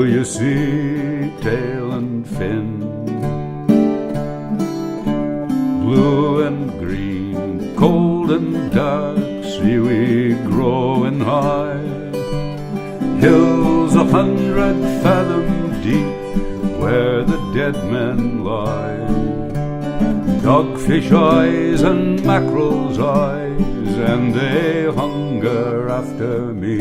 do you see tail and fin? Blue and green, cold and dark, seaweed growing high. Hills 100 fathom deep, where the dead men lie. Dogfish eyes and mackerel's eyes, and they hunger after me.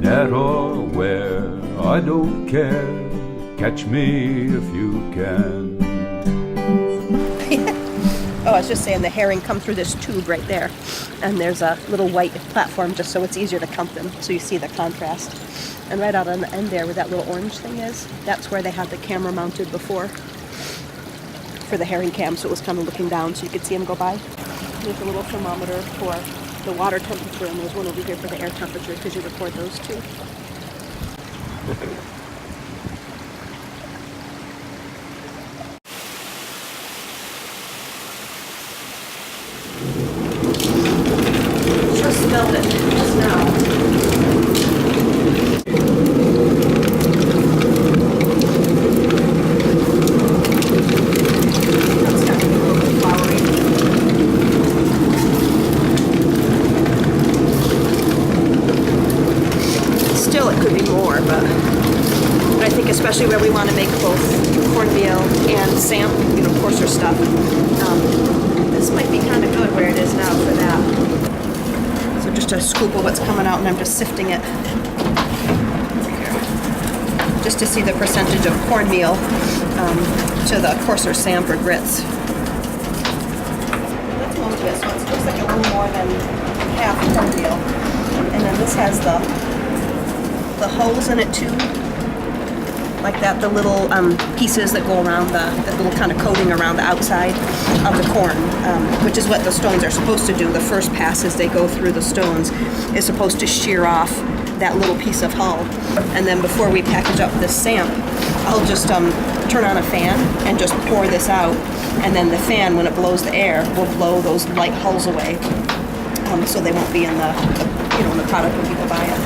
Net or where, I don't care, catch me if you can. Oh, I was just saying the herring come through this tube right there, and there's a little white platform just so it's easier to count them, so you see the contrast. And right out on the end there where that little orange thing is, that's where they had the camera mounted before for the herring cam, so it was kind of looking down so you could see them go by. There's a little thermometer for the water temperature, and there's one over here for the air temperature because you record those too. Just smelled it just now. Still, it could be more, but I think especially where we want to make both cornmeal and samp, coarser stuff, this might be kind of good where it is now for that. So just a scoop of what's coming out, and I'm just sifting it just to see the percentage of cornmeal to the coarser samp or grits. Let's move this. So it looks like a little more than half cornmeal, and then this has the holes in it too, like that, the little pieces that go around the little kind of coating around the outside of the corn, which is what the stones are supposed to do. The first pass as they go through the stones is supposed to shear off that little piece of hull. And then before we package up this samp, I'll just turn on a fan and just pour this out, and then the fan, when it blows the air, will blow those light hulls away, so they won't be in in the product when people buy it.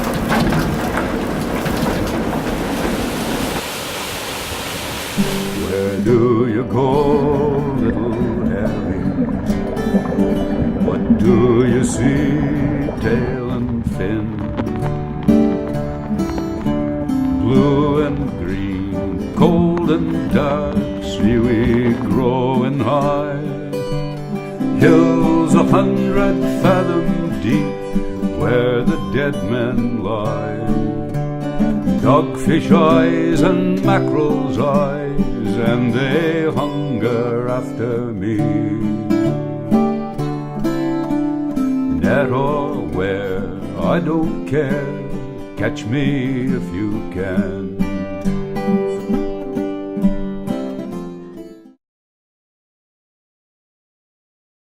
Where do you go, little Harry? What do you see, tail and fin? Blue and green, cold and dark, seaweed growing high. Hills 100 fathom deep, where the dead men lie. Dogfish eyes and mackerel's eyes, and they hunger after me. Net or where, I don't care, catch me if you can.